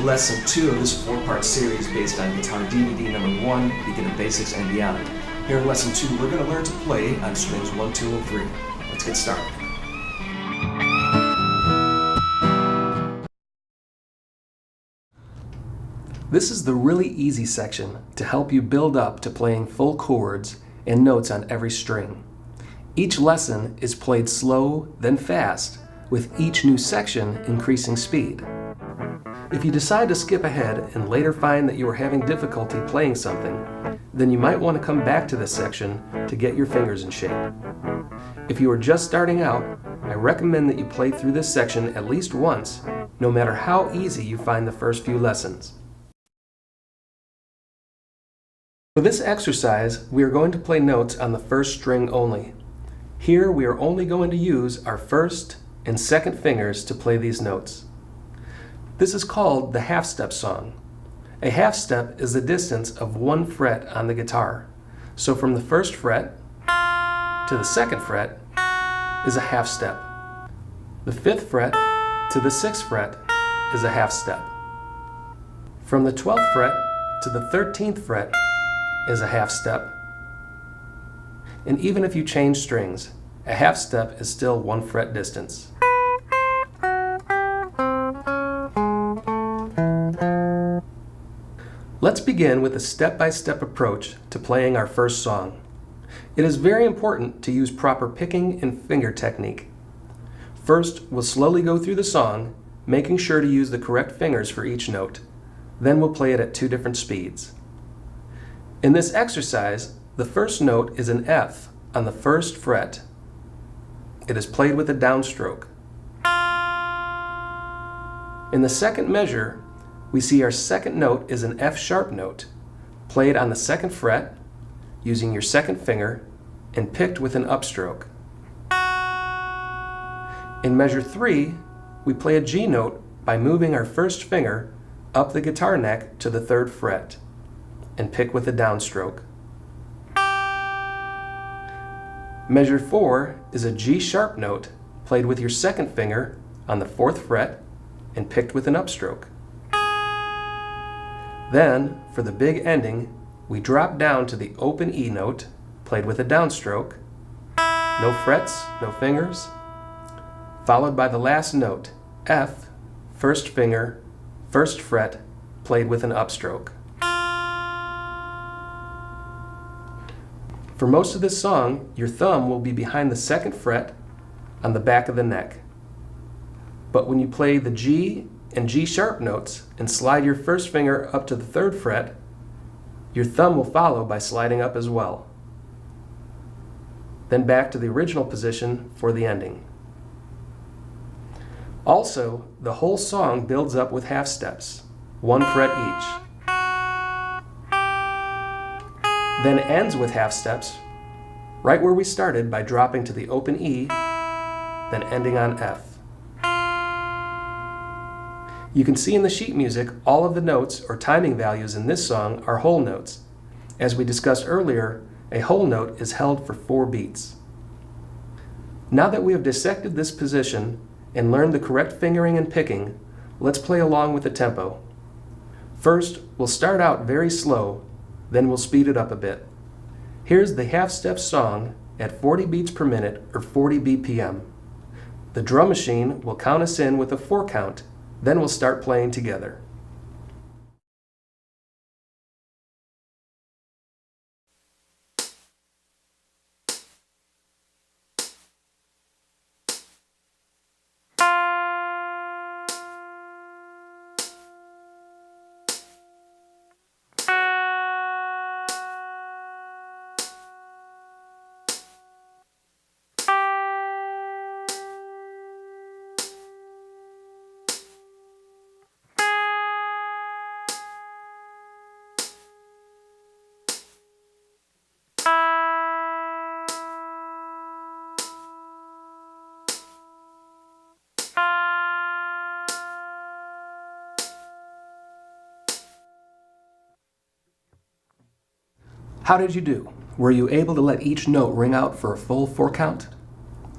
Lesson 2 of this 4-part series based on Guitar DVD number 1, Beginner Basics and Beyond. Here in Lesson 2, we're going to learn to play on strings 1, 2, and 3. Let's get started. This is the really easy section to help you build up to playing full chords and notes on every string. Each lesson is played slow, then fast, with each new section increasing speed. If you decide to skip ahead and later find that you are having difficulty playing something, then you might want to come back to this section to get your fingers in shape. If you are just starting out, I recommend that you play through this section at least once, no matter how easy you find the first few lessons. For this exercise, we are going to play notes on the first string only. Here we are only going to use our first and second fingers to play these notes. This is called the half-step song. A half-step is the distance of 1 fret on the guitar. So from the first fret to the second fret is a half step. The 5th fret to the 6th fret is a half step. From the 12th fret to the 13th fret is a half step. And even if you change strings, a half step is still 1 fret distance. Let's begin with a step-by-step approach to playing our first song. It is very important to use proper picking and finger technique. First, we'll slowly go through the song, making sure to use the correct fingers for each note. Then we'll play it at 2 different speeds. In this exercise, the first note is an F on the 1st fret. It is played with a downstroke. In the second measure, we see our second note is an F sharp note, played on the 2nd fret, using your second finger, and picked with an upstroke. In measure 3, we play a G note by moving our first finger up the guitar neck to the 3rd fret, and pick with a downstroke. Measure 4 is a G sharp note, played with your second finger on the 4th fret, and picked with an upstroke. Then, for the big ending, we drop down to the open E note, played with a downstroke, no frets, no fingers, followed by the last note, F, 1st finger, 1st fret, played with an upstroke. For most of this song, your thumb will be behind the 2nd fret on the back of the neck. But when you play the G and G sharp notes and slide your first finger up to the 3rd fret, your thumb will follow by sliding up as well. Then back to the original position for the ending. Also, the whole song builds up with half steps, 1 fret each. Then ends with half steps, right where we started by dropping to the open E, then ending on F. You can see in the sheet music all of the notes or timing values in this song are whole notes. As we discussed earlier, a whole note is held for 4 beats. Now that we have dissected this position and learned the correct fingering and picking, let's play along with the tempo. First, we'll start out very slow, then we'll speed it up a bit. Here's the half-step song at 40 beats per minute or 40 BPM. The drum machine will count us in with a 4 count. Then we'll start playing together. How did you do? Were you able to let each note ring out for a full 4 count?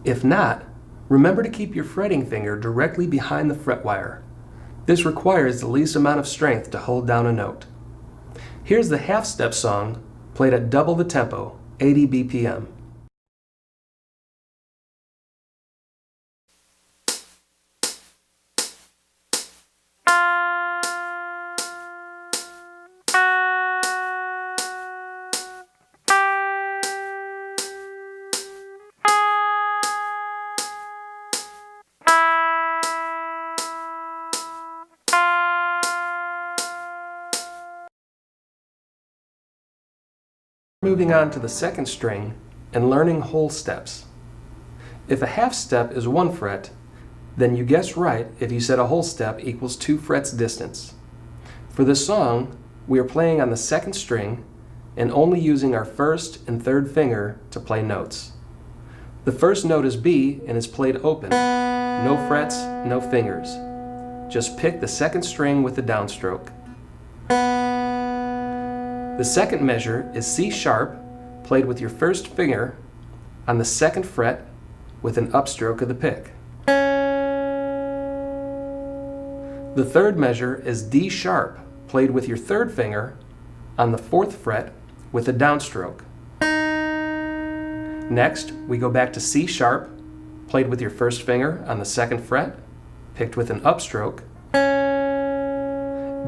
If not, remember to keep your fretting finger directly behind the fret wire. This requires the least amount of strength to hold down a note. Here's the half-step song played at double the tempo, 80 BPM. Moving on to the second string and learning whole steps. If a half step is 1 fret, then you guessed right if you said a whole step equals 2 frets distance. For this song, we are playing on the second string and only using our first and third finger to play notes. The first note is B and is played open. No frets, no fingers. Just pick the second string with the downstroke. The second measure is C sharp, played with your first finger on the second fret with an upstroke of the pick. The third measure is D sharp, played with your third finger on the fourth fret with a downstroke. Next, we go back to C sharp, played with your first finger on the second fret, picked with an upstroke,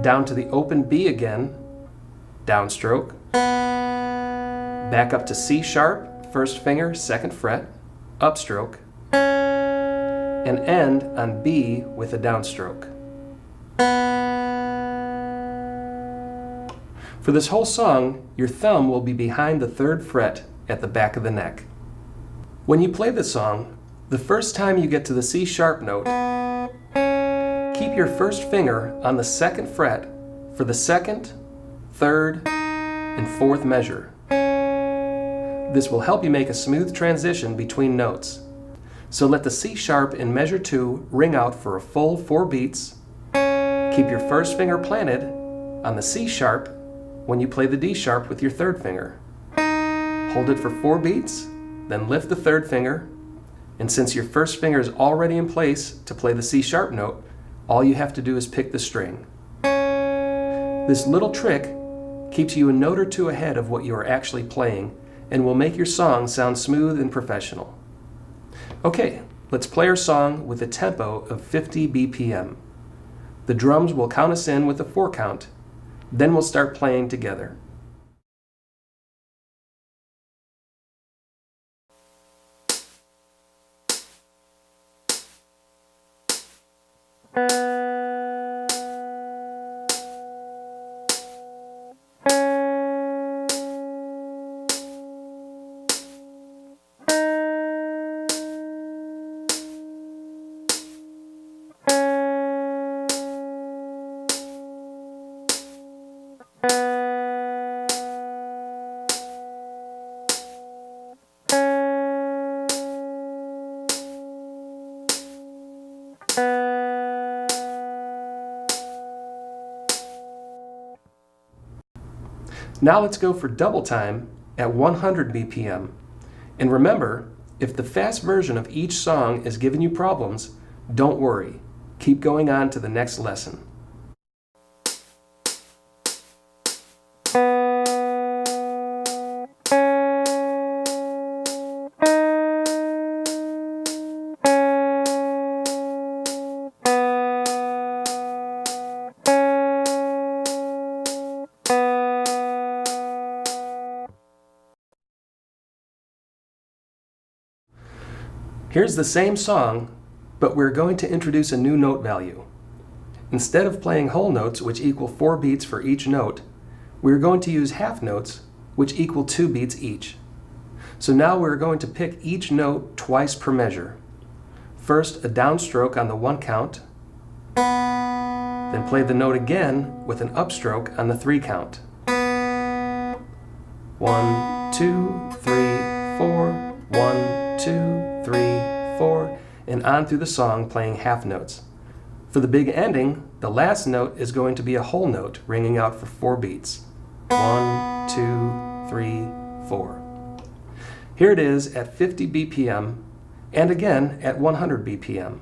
down to the open B again, downstroke, back up to C sharp, first finger, second fret, upstroke, and end on B with a downstroke. For this whole song, your thumb will be behind the third fret at the back of the neck. When you play the song, the first time you get to the C sharp note, keep your first finger on the second fret for the second, third, and fourth measure. This will help you make a smooth transition between notes. So let the C sharp in measure 2 ring out for a full 4 beats. Keep your first finger planted on the C sharp when you play the D sharp with your third finger. Hold it for 4 beats, then lift the third finger, and since your first finger is already in place to play the C sharp note, all you have to do is pick the string. This little trick keeps you a note or two ahead of what you are actually playing and will make your song sound smooth and professional. Okay, let's play our song with a tempo of 50 BPM. The drums will count us in with a 4 count, then we'll start playing together. Now let's go for double time at 100 BPM. And remember, if the fast version of each song is giving you problems, don't worry. Keep going on to the next lesson. Here's the same song, but we're going to introduce a new note value. Instead of playing whole notes, which equal 4 beats for each note, we're going to use half notes, which equal 2 beats each. So now we're going to pick each note twice per measure. First, a downstroke on the 1 count, then play the note again with an upstroke on the 3 count. 1, 2, 3, 4, 1, 2, 3, 4, and on through the song playing half notes. For the big ending, the last note is going to be a whole note ringing out for 4 beats. 1, 2, 3, 4. Here it is at 50 BPM and again at 100 BPM.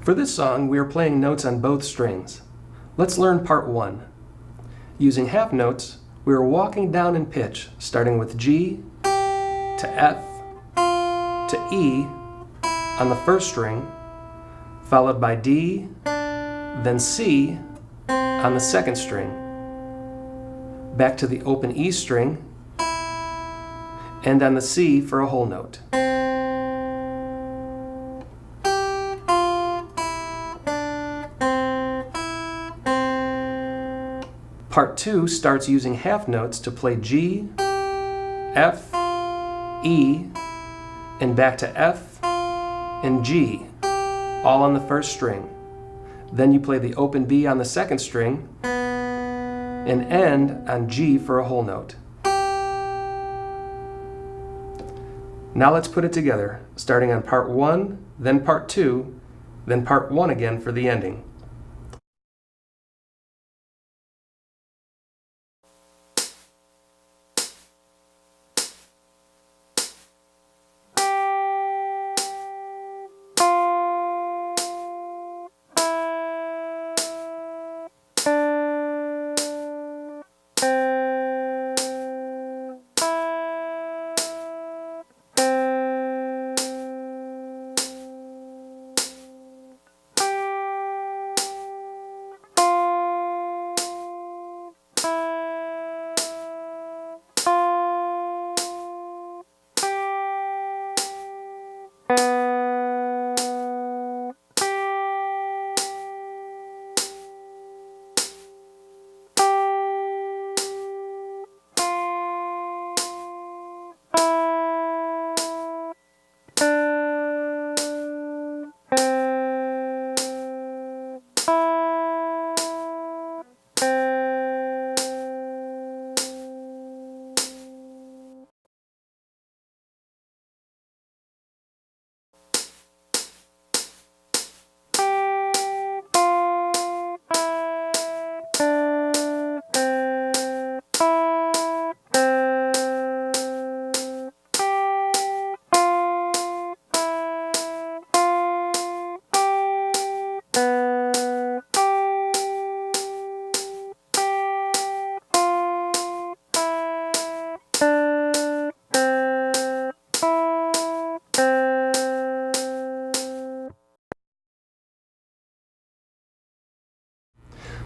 For this song, we are playing notes on both strings. Let's learn part 1. Using half notes, we are walking down in pitch, starting with G to F to E on the first string, followed by D, then C on the second string, back to the open E string, and on the C for a whole note. Part 2 starts using half notes to play G, F, E, and back to F and G, all on the first string. Then you play the open B on the second string and end on G for a whole note. Now let's put it together, starting on part 1, then part 2, then part 1 again for the ending.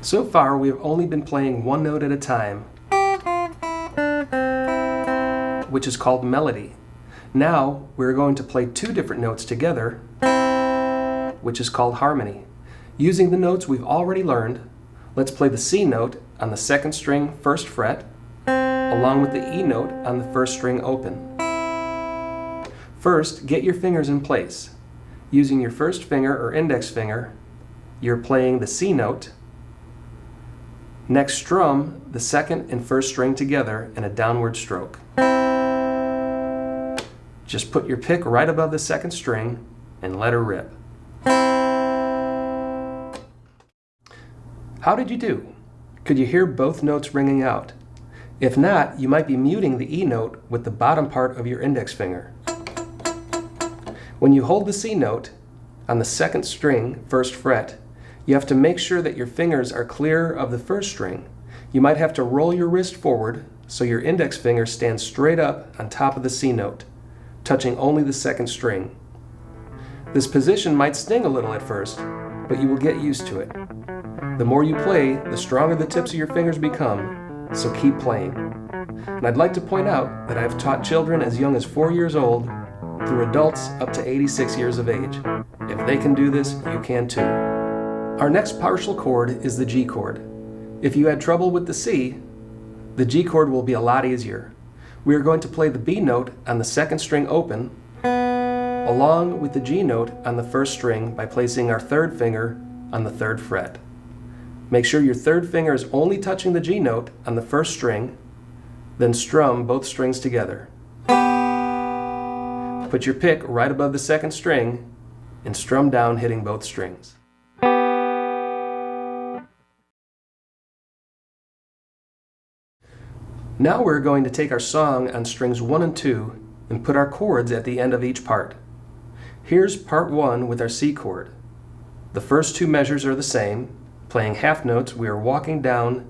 So far, we have only been playing one note at a time, which is called melody. Now, we're going to play two different notes together, which is called harmony. Using the notes we've already learned, let's play the C note on the second string first fret, along with the E note on the first string open. First, get your fingers in place. Using your first finger or index finger, you're playing the C note. Next, strum the second and first string together in a downward stroke. Just put your pick right above the second string and let her rip. How did you do? Could you hear both notes ringing out? If not, you might be muting the E note with the bottom part of your index finger. When you hold the C note on the second string first fret, you have to make sure that your fingers are clear of the first string. You might have to roll your wrist forward so your index finger stands straight up on top of the C note, touching only the second string. This position might sting a little at first, but you will get used to it. The more you play, the stronger the tips of your fingers become, so keep playing. And I'd like to point out that I've taught children as young as 4 years old through adults up to 86 years of age. If they can do this, you can too. Our next partial chord is the G chord. If you had trouble with the C, the G chord will be a lot easier. We are going to play the B note on the second string open, along with the G note on the first string by placing our third finger on the third fret. Make sure your third finger is only touching the G note on the first string, then strum both strings together. Put your pick right above the second string and strum down, hitting both strings. Now we're going to take our song on strings 1 and 2 and put our chords at the end of each part. Here's part 1 with our C chord. The first two measures are the same. Playing half notes, we are walking down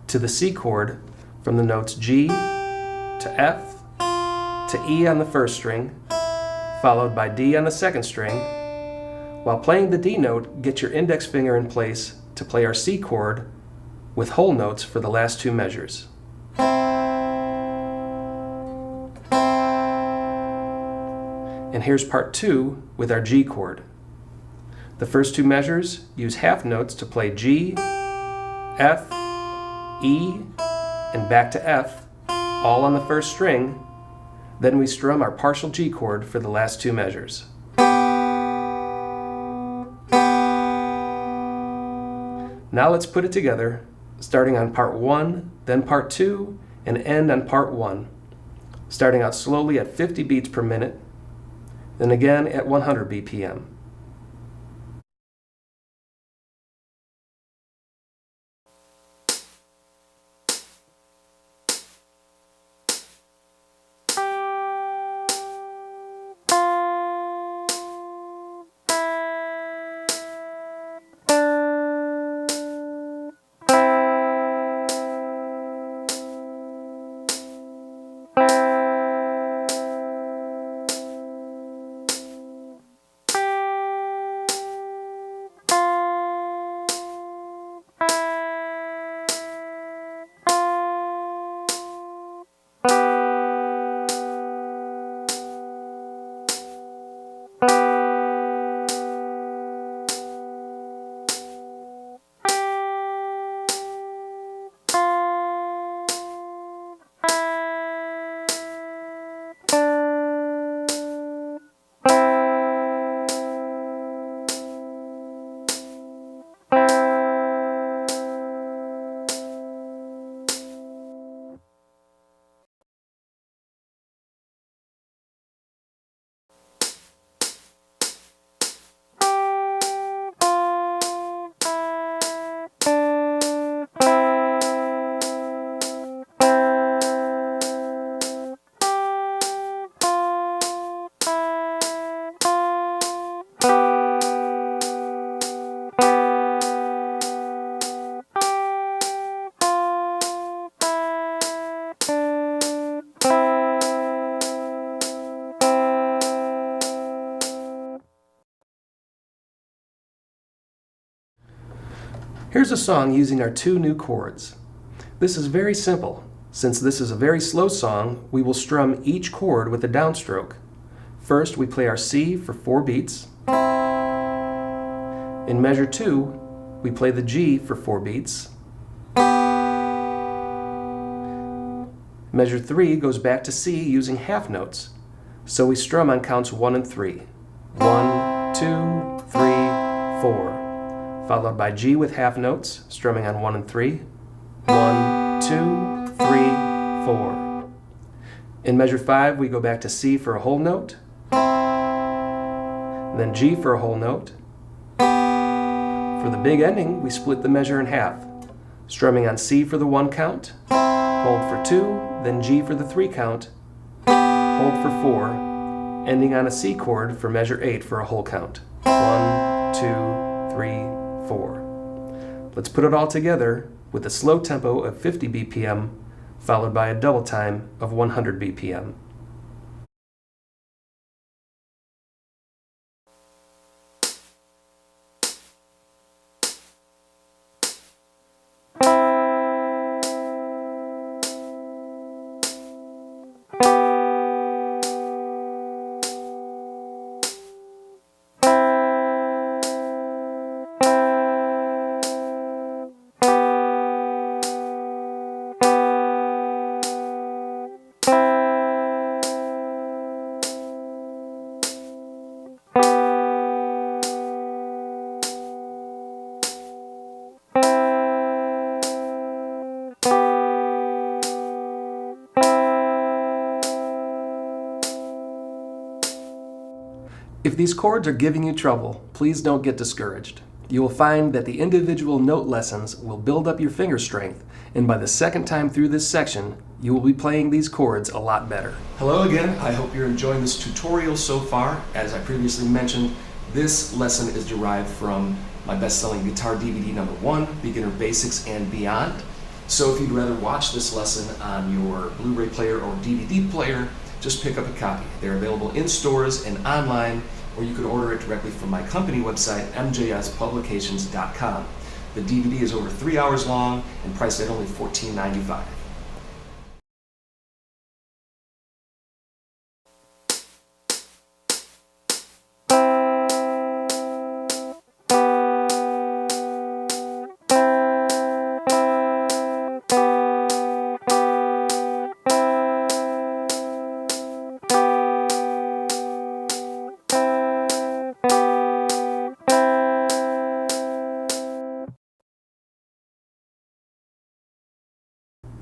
to the C chord from the notes G to F to E on the first string, followed by D on the second string. While playing the D note, get your index finger in place to play our C chord with whole notes for the last two measures. And here's part 2 with our G chord. The first two measures use half notes to play G, F, E, and back to F, all on the first string. Then we strum our partial G chord for the last two measures. Now let's put it together, starting on part 1, then part 2, and end on part 1, starting out slowly at 50 beats per minute, then again at 100 BPM. Here's a song using our two new chords. This is very simple. Since this is a very slow song, we will strum each chord with a downstroke. First, we play our C for 4 beats. In measure 2, we play the G for 4 beats. Measure 3 goes back to C using half notes, so we strum on counts 1 and 3. 1, 2, 3, 4. Followed by G with half notes, strumming on 1 and 3. 1, 2, 3, 4. In measure 5, we go back to C for a whole note, then G for a whole note. For the big ending, we split the measure in half, strumming on C for the 1 count, hold for 2, then G for the 3 count, hold for 4, ending on a C chord for measure 8 for a whole count. 1, 2, 3, 4. Let's put it all together with a slow tempo of 50 BPM followed by a double time of 100 BPM. If these chords are giving you trouble, please don't get discouraged. You will find that the individual note lessons will build up your finger strength, and by the second time through this section, you will be playing these chords a lot better. Hello again, I hope you're enjoying this tutorial so far. As I previously mentioned, this lesson is derived from my best-selling guitar DVD #1, Beginner Basics and Beyond. So if you'd rather watch this lesson on your Blu-ray player or DVD player, just pick up a copy. They're available in stores and online, or you could order it directly from my company website, mjspublications.com. The DVD is over 3 hours long and priced at only $14.95.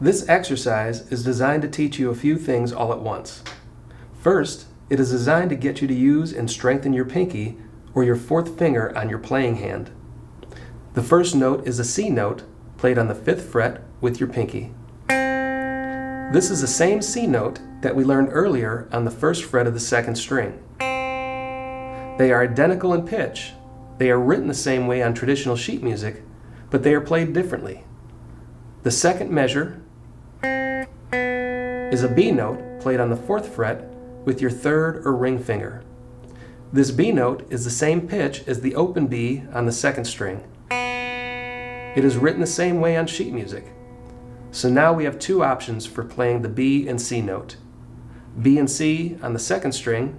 This exercise is designed to teach you a few things all at once. First, it is designed to get you to use and strengthen your pinky or your fourth finger on your playing hand. The first note is a C note played on the 5th fret with your pinky. This is the same C note that we learned earlier on the 1st fret of the 2nd string. They are identical in pitch. They are written the same way on traditional sheet music, but they are played differently. The second measure is a B note played on the 4th fret with your 3rd or ring finger. This B note is the same pitch as the open B on the 2nd string. It is written the same way on sheet music. So now we have two options for playing the B and C note. B and C on the 2nd string,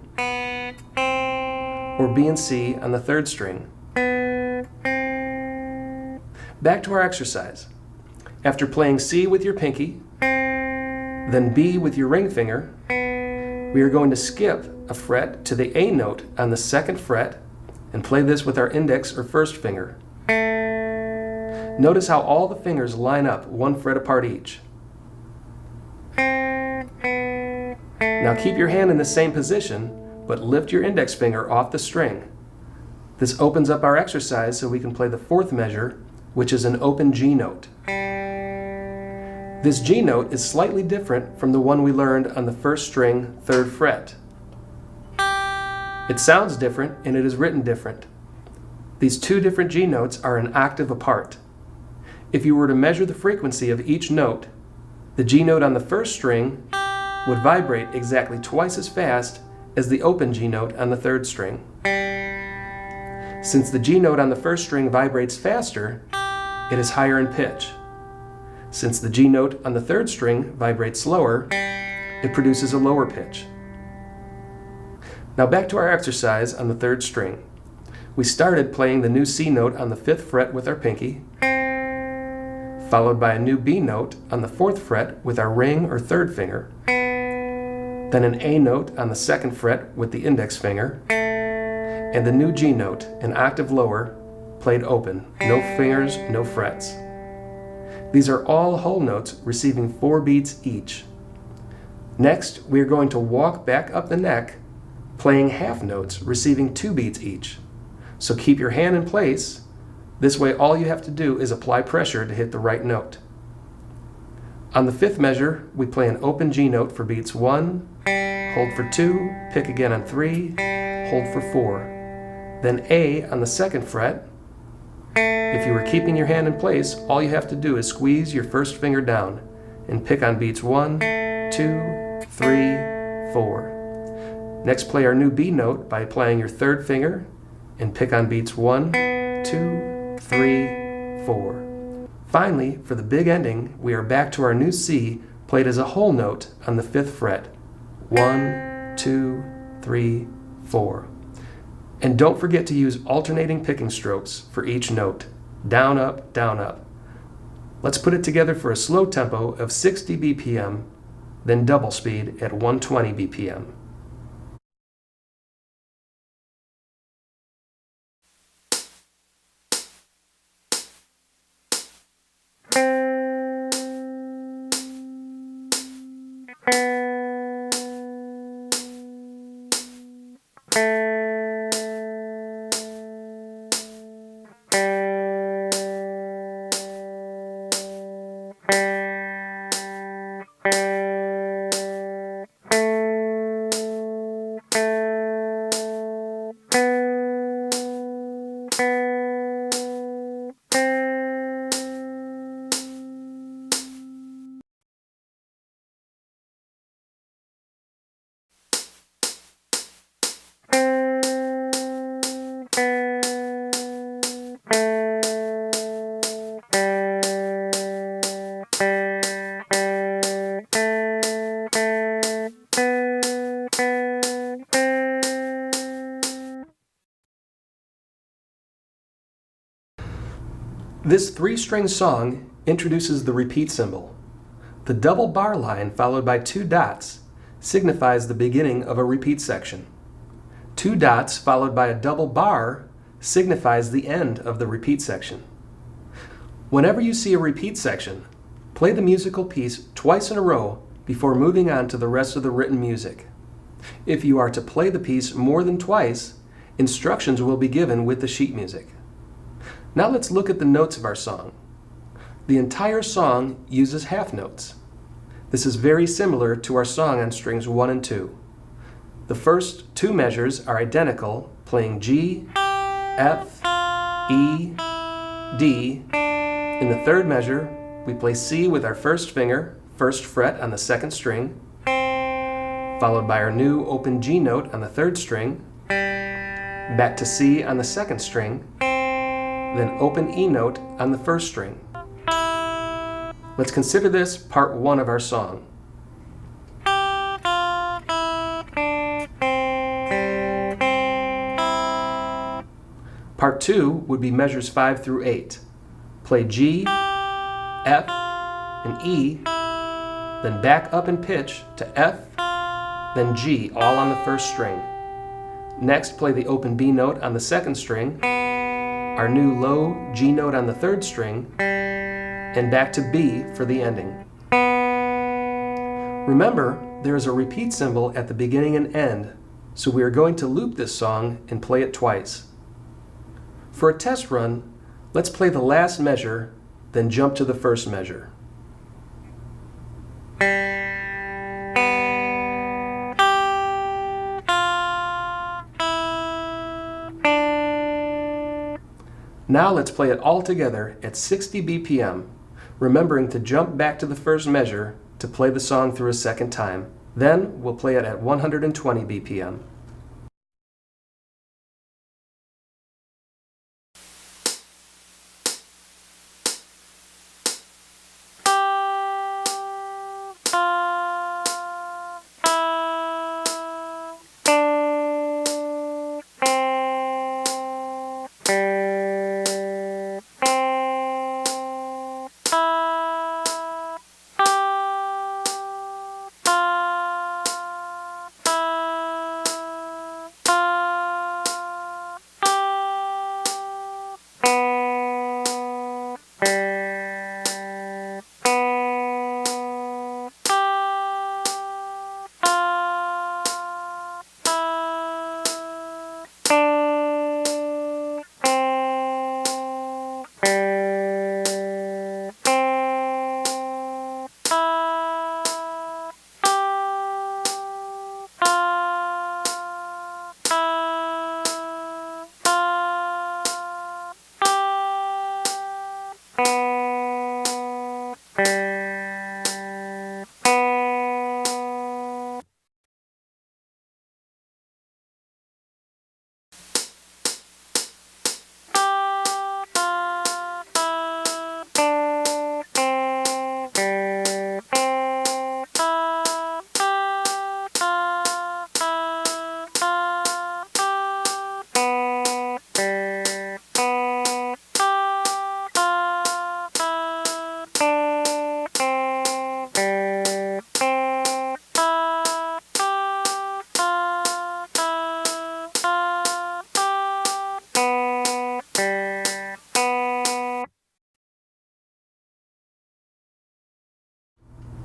or B and C on the 3rd string. Back to our exercise. After playing C with your pinky, then B with your ring finger, we are going to skip a fret to the A note on the 2nd fret and play this with our index or 1st finger. Notice how all the fingers line up 1 fret apart each. Now keep your hand in the same position, but lift your index finger off the string. This opens up our exercise so we can play the 4th measure, which is an open G note. This G note is slightly different from the one we learned on the 1st string, 3rd fret. It sounds different and it is written different. These two different G notes are an octave apart. If you were to measure the frequency of each note, the G note on the 1st string would vibrate exactly twice as fast as the open G note on the 3rd string. Since the G note on the 1st string vibrates faster, it is higher in pitch. Since the G note on the 3rd string vibrates slower, it produces a lower pitch. Now back to our exercise on the 3rd string. We started playing the new C note on the 5th fret with our pinky, followed by a new B note on the 4th fret with our ring or 3rd finger, then an A note on the 2nd fret with the index finger, and the new G note, an octave lower, played open, no fingers, no frets. These are all whole notes receiving 4 beats each. Next, we are going to walk back up the neck, playing half notes receiving 2 beats each. So keep your hand in place. This way all you have to do is apply pressure to hit the right note. On the 5th measure, we play an open G note for beats 1, hold for 2, pick again on 3, hold for 4. Then A on the 2nd fret. If you were keeping your hand in place, all you have to do is squeeze your 1st finger down and pick on beats 1, 2, 3, 4. Next, play our new B note by applying your 3rd finger and pick on beats 1, 2, 3, 4. Finally, for the big ending, we are back to our new C played as a whole note on the 5th fret. 1, 2, 3, 4. And don't forget to use alternating picking strokes for each note. Down, up, down, up. Let's put it together for a slow tempo of 60 BPM, then double speed at 120 BPM. This three-string song introduces the repeat symbol. The double bar line followed by two dots signifies the beginning of a repeat section. Two dots followed by a double bar signifies the end of the repeat section. Whenever you see a repeat section, play the musical piece twice in a row before moving on to the rest of the written music. If you are to play the piece more than twice, instructions will be given with the sheet music. Now let's look at the notes of our song. The entire song uses half notes. This is very similar to our song on strings 1 and 2. The first two measures are identical, playing G, F, E, D. In the third measure, we play C with our first finger, first fret on the second string, followed by our new open G note on the third string, back to C on the second string, then open E note on the first string. Let's consider this part 1 of our song. Part 2 would be measures 5 through 8. Play G, F, and E, then back up in pitch to F, then G, all on the first string. Next, play the open B note on the second string, our new low G note on the third string, and back to B for the ending. Remember, there is a repeat symbol at the beginning and end, so we are going to loop this song and play it twice. For a test run, let's play the last measure, then jump to the first measure. Now let's play it all together at 60 BPM, remembering to jump back to the first measure to play the song through a second time. Then we'll play it at 120 BPM.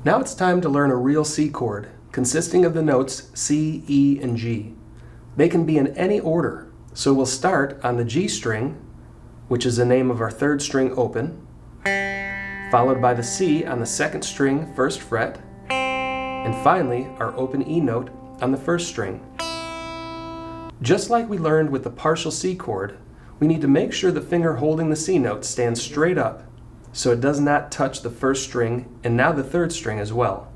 Now it's time to learn a real C chord, consisting of the notes C, E, and G. They can be in any order, so we'll start on the G string, which is the name of our third string open, followed by the C on the second string, first fret, and finally our open E note on the first string. Just like we learned with the partial C chord, we need to make sure the finger holding the C note stands straight up so it does not touch the first string and now the third string as well.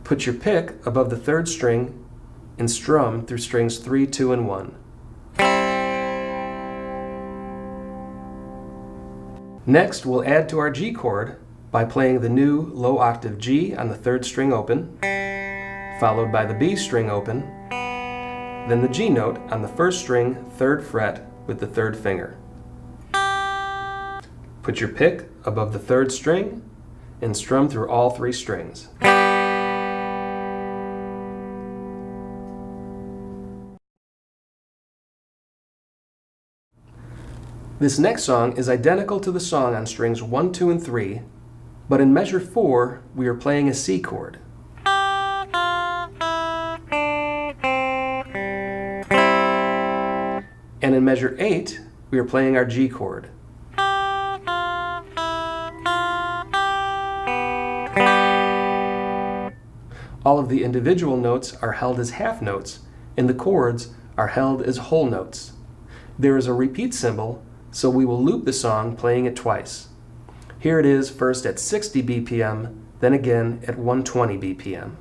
Put your pick above the third string and strum through strings 3, 2, and 1. Next, we'll add to our G chord by playing the new low octave G on the third string open, followed by the B string open, then the G note on the first string, third fret with the third finger. Put your pick above the third string and strum through all three strings. This next song is identical to the song on strings 1, 2, and 3, but in measure 4, we are playing a C chord. And in measure 8, we are playing our G chord. All of the individual notes are held as half notes, and the chords are held as whole notes. There is a repeat symbol, so we will loop the song playing it twice. Here it is first at 60 BPM, then again at 120 BPM.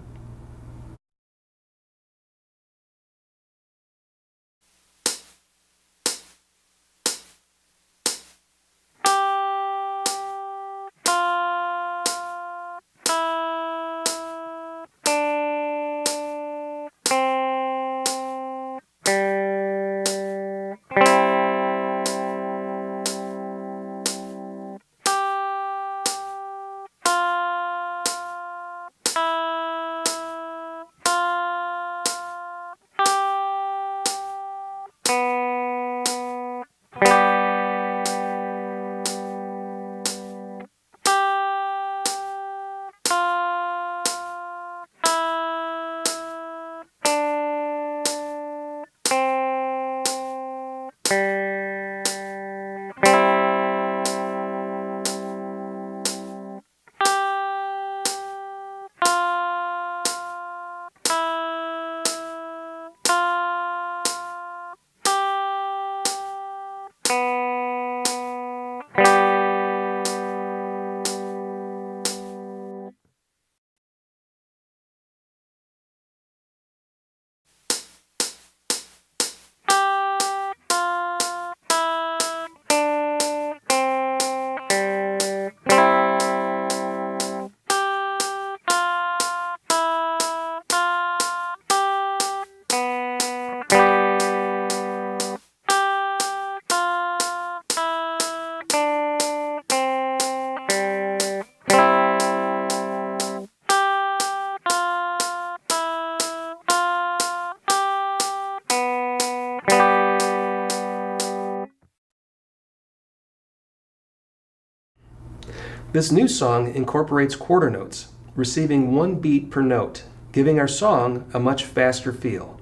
This new song incorporates quarter notes, receiving one beat per note, giving our song a much faster feel.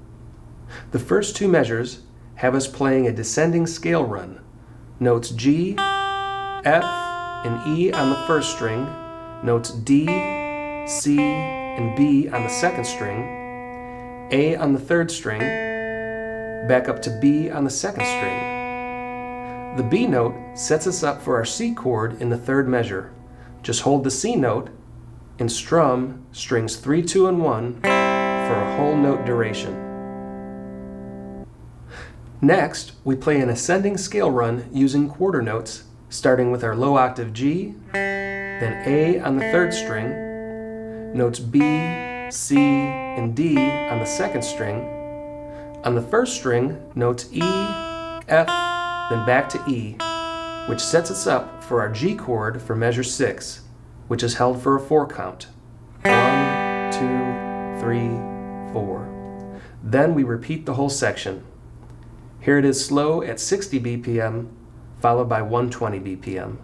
The first two measures have us playing a descending scale run. Notes G, F, and E on the first string, notes D, C, and B on the second string, A on the third string, back up to B on the second string. The B note sets us up for our C chord in the third measure. Just hold the C note and strum strings 3, 2, and 1 for a whole note duration. Next, we play an ascending scale run using quarter notes, starting with our low octave G, then A on the third string, notes B, C, and D on the second string. On the first string, notes E, F, then back to E, which sets us up for our G chord for measure 6, which is held for a 4 count. 1, 2, 3, 4. Then we repeat the whole section. Here it is slow at 60 BPM, followed by 120 BPM.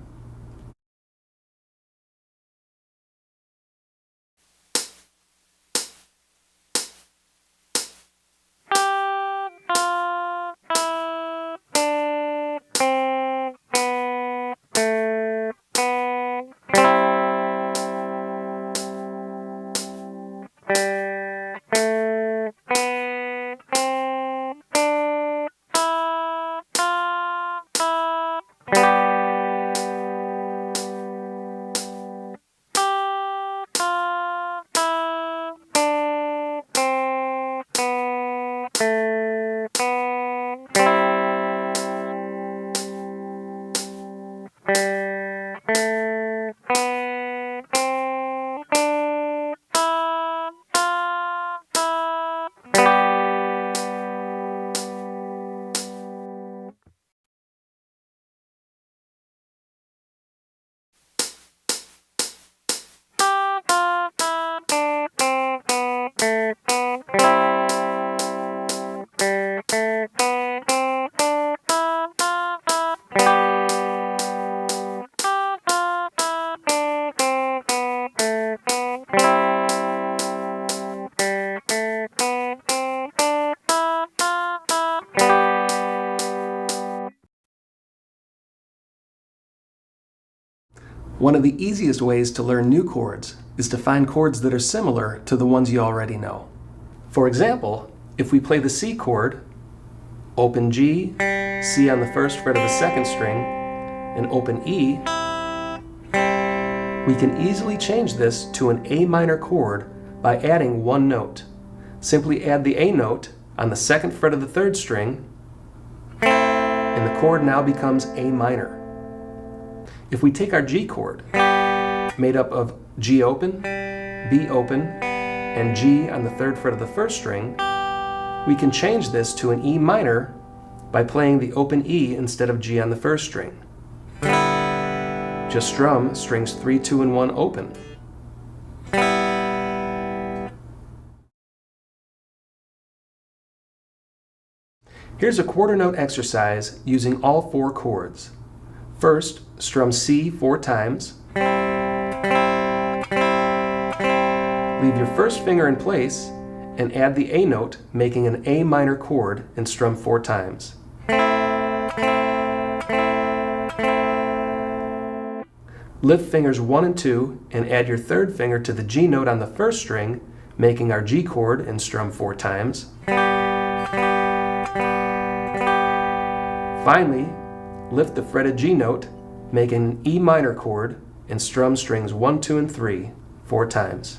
One of the easiest ways to learn new chords is to find chords that are similar to the ones you already know. For example, if we play the C chord, open G, C on the first fret of the second string, and open E, we can easily change this to an A minor chord by adding one note. Simply add the A note on the second fret of the third string, and the chord now becomes A minor. If we take our G chord, made up of G open, B open, and G on the third fret of the first string, we can change this to an E minor by playing the open E instead of G on the first string. Just strum strings 3, 2, and 1 open. Here's a quarter note exercise using all 4 chords. First, strum C 4 times. Leave your first finger in place and add the A note, making an A minor chord, and strum 4 times. Lift fingers 1 and 2 and add your third finger to the G note on the first string, making our G chord, and strum 4 times. Finally, lift the fretted G note, make an E minor chord, and strum strings 1, 2, and 3 4 times.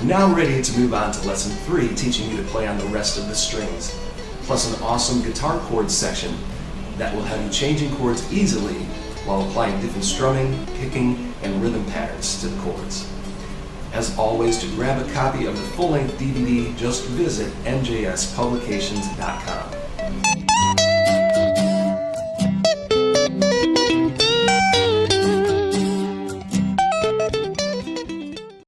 Now ready to move on to lesson 3, teaching you to play on the rest of the strings, plus an awesome guitar chords section that will have you changing chords easily while applying different strumming, picking, and rhythm patterns to the chords. As always, to grab a copy of the full-length DVD, just visit njspublications.com.